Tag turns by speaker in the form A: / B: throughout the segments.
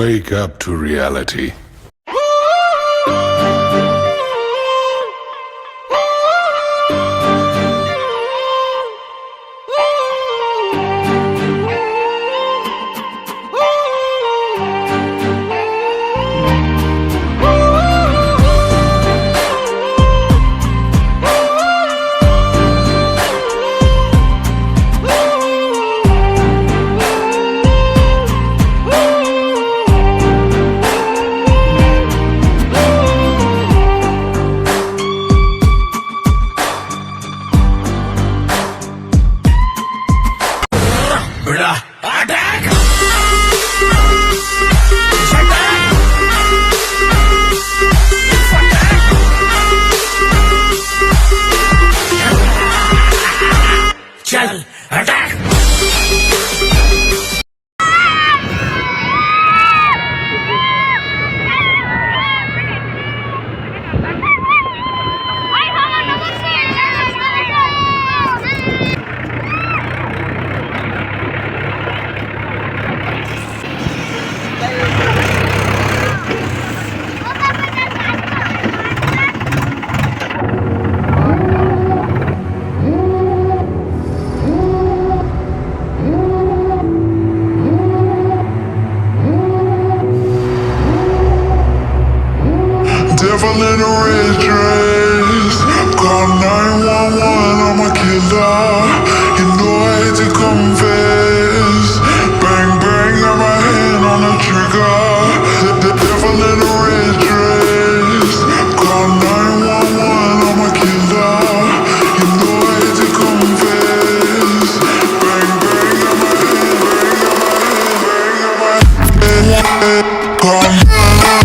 A: Wake up to reality.
B: Devil in a red dress, call 911, I'm a killer. You know I hate to confess. Bang bang, got my hand on the trigger. The devil in a red dress, call 911, I'm a killer. You know I hate to confess. Bang bang, got my hand, call 911.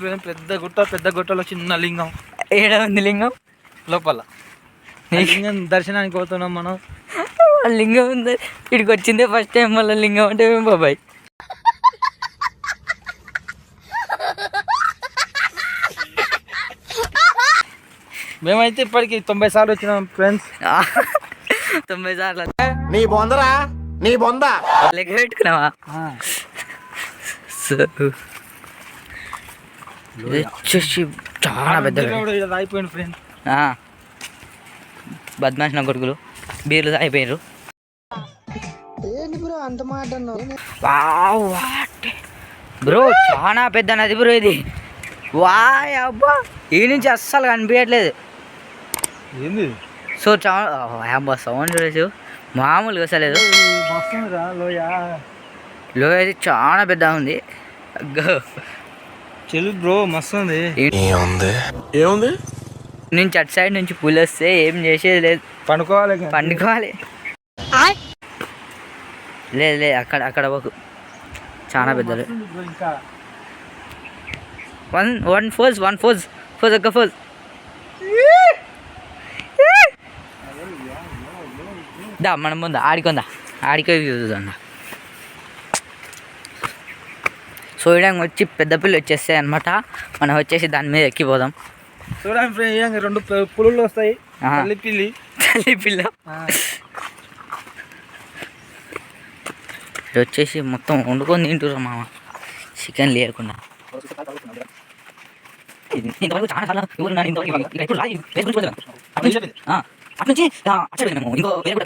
C: చూడండి పెద్ద గుట్టలో చిన్న లింగం.
D: ఏడ ఉంది లింగం?
C: లోపల లింగం దర్శనానికి పోతున్నాం మనం.
D: లింగం ఉంది, ఇక్కడికి వచ్చిందే ఫస్ట్ టైం. మళ్ళీ లింగం అంటే మేము బాబాయ్.
C: మేమైతే ఇప్పటికి 90 సార్లు వచ్చినాం ఫ్రెండ్స్.
D: 90 సార్లు
E: నీ బొందరా, నీ బొంద
D: లెక్క పెట్టుకున్నావా? వచ్చేసి చాలా పెద్ద
C: అయిపోయింది ఫ్రెండ్స్.
D: బద్మాష్ నా కొడుకులు బీర్లు అయిపోయారు. బ్రో చాలా పెద్ద నది బ్రో ఇది. వాయ్ అబ్బా, ఈ నుంచి అస్సలు కనిపించట్లేదు.
C: ఏంది
D: సో చాలా అబ్బా సౌండ్ చూడచ్చు మామూలుగా వస్తలేదు. లోయ అయితే చాలా పెద్ద ఉంది.
C: చెల్లు బ్రో మస్తు ఉంది.
E: ఏముంది
D: నుంచి అటు సైడ్ నుంచి పులి వస్తే ఏం చేసేది లేదు, పండుకోవాలి. లేదు లేదు అక్కడ ఒక చాలా పెద్దది. వన్ ఫోజ్ ఒక్క ఫోజ్. దా మనం ముందా ఆడికే చూద్దాం. చూడడానికి వచ్చి పెద్ద పిల్లి వచ్చేస్తాయి అనమాట. మనం వచ్చేసి దాని మీద ఎక్కిపోదాం.
C: చూడండి ఫ్రెండ్, 2 పులులు వస్తాయి. తల్లి పిల్ల
D: వచ్చేసి మొత్తం వండుకొని తింటున్నాం మామ, చికెన్ లేకుండా. ఇంతవరకు చాలా సార్లు అటు నుంచి మేము ఇంకో వేరే కూడా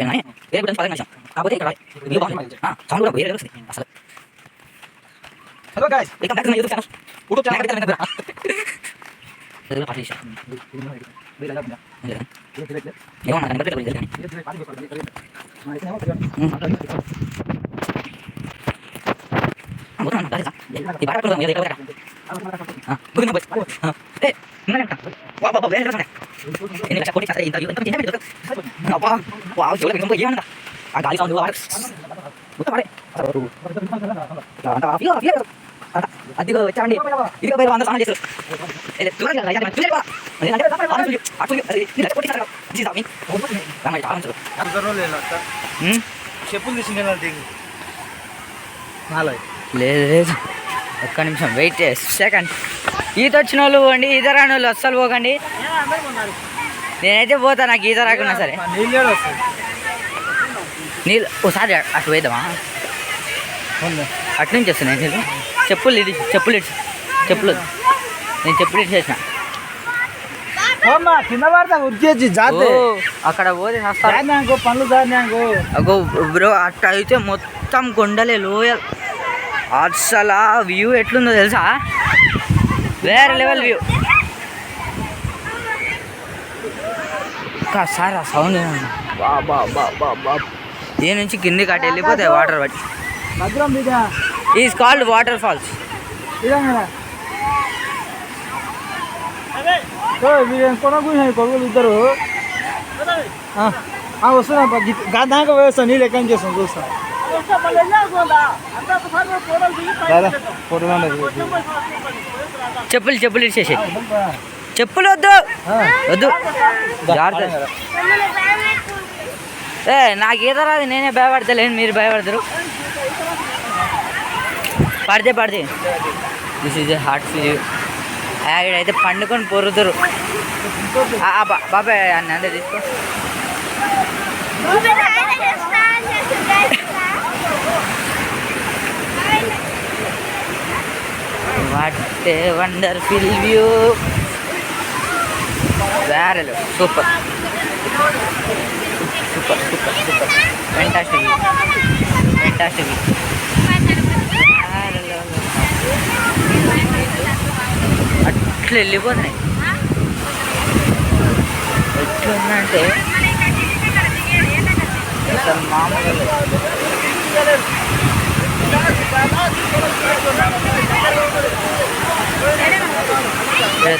D: కాకపోతే ఇక్కడ సౌండ్ కూడా వేరే వస్తుంది అసలు.
C: Hello guys,
D: welcome back to my YouTube channel. YouTube channel అదిగో వచ్చామండి. ఇదిగో పేరు 100 సార్లు చేస్తారు.
C: చెప్పులు తీసింది
D: లేదు లేదు, ఒక్క నిమిషం వెయిట్ చేసి సెకండ్. ఈత వచ్చిన వాళ్ళు పోండి, ఈత రాని వాళ్ళు అస్సలు పోకండి. నేనైతే పోతా, నాకు ఈత రాకున్నా సరే. నీళ్ళు ఒకసారి అటు పోయిద్దామా? అటు నుంచి వస్తున్నాయి నీళ్ళు. చెప్పులు నేను చెప్పులు ఇచ్చేసిన.
C: కింద పడతా ఉరిచేసి
D: అక్కడ పోతే
C: పనులు
D: అగో బ్రో, అట్ట అయితే మొత్తం కొండలే, లోయల్. అసలు వ్యూ ఎట్లుందో తెలుసా? వేరే లెవెల్ వ్యూ. సార్ ఆ సౌండ్ దీని నుంచి కిందికి అటు వెళ్ళిపోతాయి వాటర్ బట్టి. Is called water falls.
C: కొడుకులు ఇద్దరు వస్తున్నా దాకా వేస్తాను. నీళ్ళు ఎక్కడి నుంచి చేస్తాను చూస్తా.
D: చెప్పులు ఇచ్చేసి. చెప్పులు వద్దు జాగ్రత్త. నాకు ఈత రాదు, నేనే భయపడతలేను, మీరు భయపడతారు. పడితే దిస్ ఈజ్ హార్ట్ ఫీల్. అయితే పండుకొని పొరుతురు. బాబాయ్ అన్న అంటే తీసుకో. What a wonderful view. వేరే సూపర్ ఫెంటాస్టిక్ అట్లా వెళ్ళిపోతున్నాయి. ఎట్లుందంటే అసలు మామూలు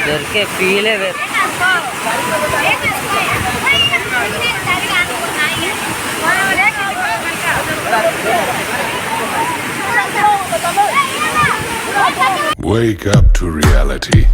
D: దొరికే ఫీలే వేరు.
A: Wake up to reality.